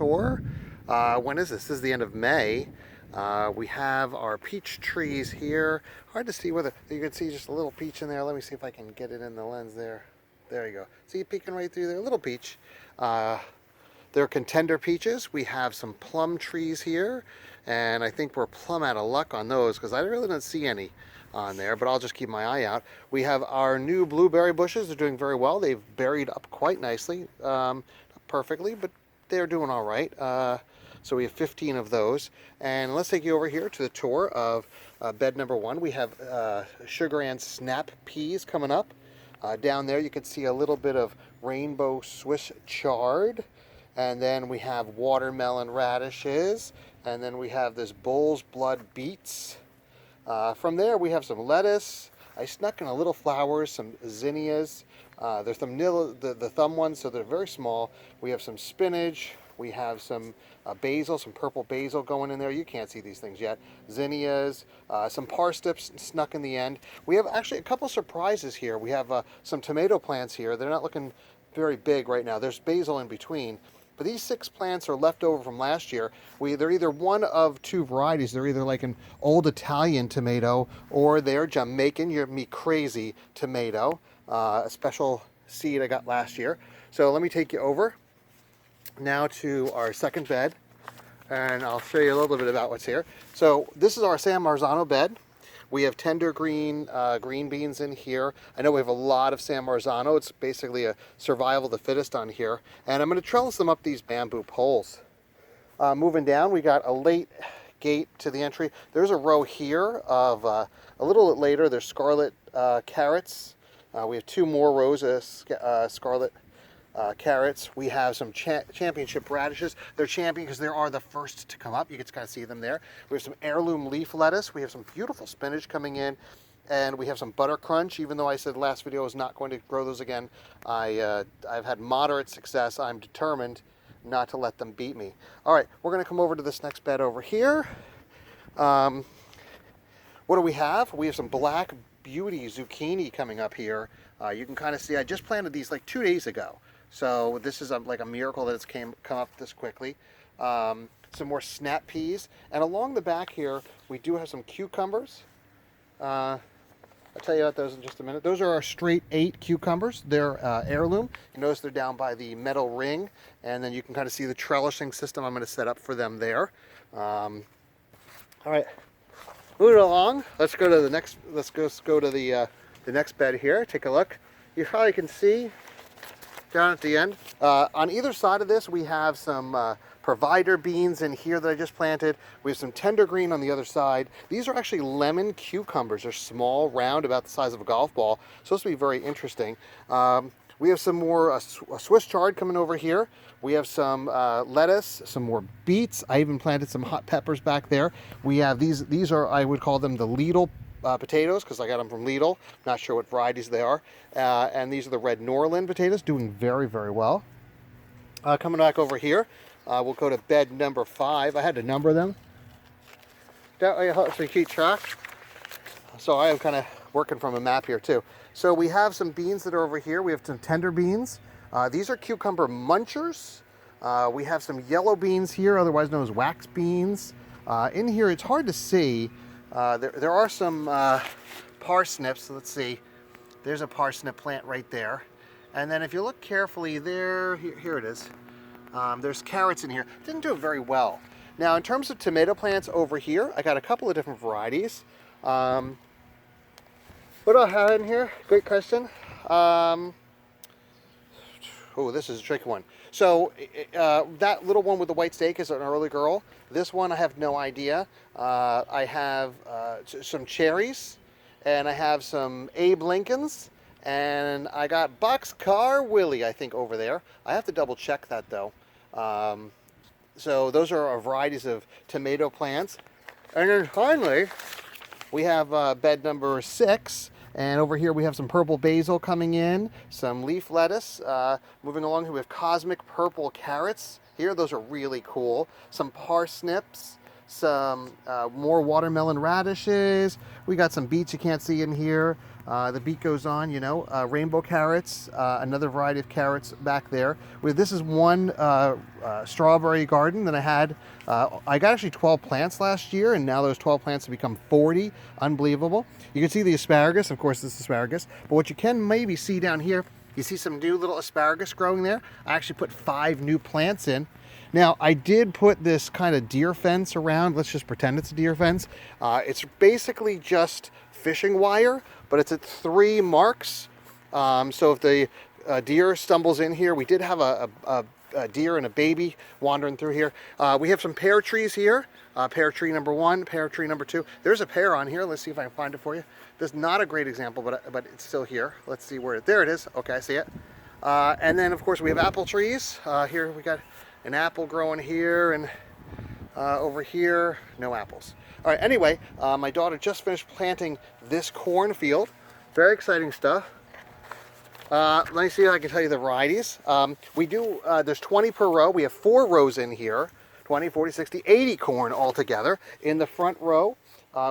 tour. When is this? This is the end of May. We have our peach trees here. Hard to see whether you can see just a little peach in there. Let me see if I can get it in the lens there. There you go. See, peeking right through there, a little peach. They're contender peaches. We have some plum trees here, and I think we're plumb out of luck on those because I really don't see any on there, but I'll just keep my eye out. We have our new blueberry bushes. They're doing very well. They've berried up quite nicely, not perfectly, but they're doing all right. So we have 15 of those. And let's take you over here to the tour of bed number 1. We have sugar and snap peas coming up. Down there you can see a little bit of rainbow Swiss chard. And then we have watermelon radishes. And then we have this bull's blood beets. From there we have some lettuce. I snuck in a little flowers, some zinnias. There's some the thumb ones, so they're very small. We have some spinach. We have some basil, some purple basil going in there. You can't see these things yet. Zinnias, some parsnips snuck in the end. We have actually a couple surprises here. We have some tomato plants here. They're not looking very big right now. There's basil in between. But these 6 plants are left over from last year. They're either one of 2 varieties. They're either like an old Italian tomato or they're Jamaican, you're me crazy tomato, a special seed I got last year. So let me take you over now to our second bed, and I'll show you a little bit about what's here. So this is our San Marzano bed. We have tender green beans in here. I know we have a lot of San Marzano. It's basically a survival of the fittest on here. And I'm going to trellis them up these bamboo poles. Moving down, we got a late gate to the entry. There's a row here of a little bit later. There's scarlet carrots. We have 2 more rows of scarlet carrots. We have some championship radishes. They're champion because they are the first to come up. You can kind of see them there. We have some heirloom leaf lettuce. We have some beautiful spinach coming in. And we have some butter crunch. Even though I said last video I was not going to grow those again, I've had moderate success. I'm determined not to let them beat me. All right, we're going to come over to this next bed over here. What do we have? We have some black beauty zucchini coming up here. You can kind of see I just planted these like 2 days ago. So this is like a miracle that it's come up this quickly. Some more snap peas. And along the back here, we do have some cucumbers. I'll tell you about those in just a minute. Those are our straight 8 cucumbers. They're heirloom. You notice they're down by the metal ring. And then you can kind of see the trellising system I'm going to set up for them there. All right, moving along. Let's go to the next. Let's go to the next bed here. Take a look. You probably can see down at the end. On either side of this, we have some provider beans in here that I just planted. We have some tender green on the other side. These are actually lemon cucumbers. They're small, round, about the size of a golf ball. Supposed to be very interesting. We have some more Swiss chard coming over here. We have some lettuce, some more beets. I even planted some hot peppers back there. We have these are, I would call them the Lidl potatoes because I got them from Lidl. Not sure what varieties they are. And these are the red Norland potatoes, doing very, very well. Coming back over here, we'll go to bed number 5. I had to number them. That way it helps me keep track. So I am kind of working from a map here too. So we have some beans that are over here. We have some tender beans. These are cucumber munchers. We have some yellow beans here, otherwise known as wax beans. In here, it's hard to see. There are some parsnips. Let's see. There's a parsnip plant right there. And then if you look carefully there, here it is. There's carrots in here. Didn't do it very well. Now, in terms of tomato plants over here, I got a couple of different varieties. What do I have in here? Great question. Oh, this is a tricky one. So that little one with the white steak is an early girl. This one I have no idea. I have some cherries, and I have some Abe Lincolns, and I got Boxcar Willie, I think, over there. I have to double check that though. So those are our varieties of tomato plants. And then finally, we have bed number 6. And over here we have some purple basil coming in, some leaf lettuce. Moving along here we have cosmic purple carrots. Here, those are really cool. Some parsnips, some more watermelon radishes. We got some beets you can't see in here. The beet goes on, you know, rainbow carrots, another variety of carrots back there. This is one strawberry garden that I had. I got actually 12 plants last year, and now those 12 plants have become 40. Unbelievable. You can see the asparagus. Of course, this is asparagus. But what you can maybe see down here, you see some new little asparagus growing there. I actually put 5 new plants in. Now, I did put this kind of deer fence around. Let's just pretend it's a deer fence. It's basically just fishing wire, but it's at 3 marks. So if the deer stumbles in here, we did have a deer and a baby wandering through here. We have some pear trees here. Pear tree number 1, pear tree number 2. There's a pear on here. Let's see if I can find it for you. This is not a great example, but it's still here. Let's see where there it is. Okay, I see it. And then, of course, we have apple trees. Here we got an apple growing here, and over here, no apples. All right, anyway, my daughter just finished planting this cornfield. Very exciting stuff. Let me see if I can tell you the varieties. There's 20 per row. We have 4 rows in here, 20, 40, 60, 80 corn altogether. In the front row,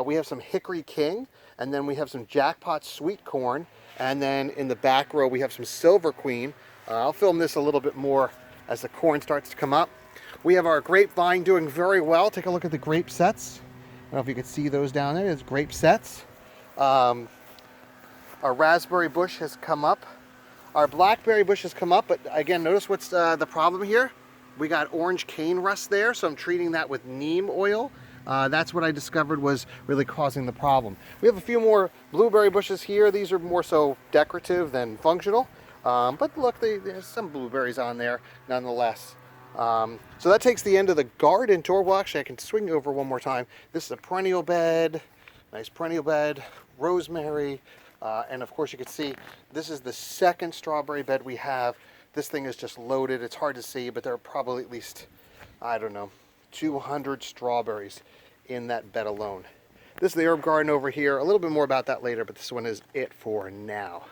we have some Hickory King, and then we have some Jackpot Sweet Corn, and then in the back row, we have some Silver Queen. I'll film this a little bit more as the corn starts to come up. We have our grapevine doing very well. Take a look at the grape sets. I don't know if you can see those down there. It's grape sets. Our raspberry bush has come up. Our blackberry bush has come up, but again, notice what's the problem here? We got orange cane rust there, so I'm treating that with neem oil. That's what I discovered was really causing the problem. We have a few more blueberry bushes here. These are more so decorative than functional. But look, there's some blueberries on there nonetheless. So that takes the end of the garden tour. Well, actually, I can swing over one more time. This is a perennial bed, nice perennial bed, rosemary, and of course you can see this is the second strawberry bed we have. This thing is just loaded. It's hard to see, but there are probably at least, I don't know, 200 strawberries in that bed alone. This is the herb garden over here. A little bit more about that later, but this one is it for now.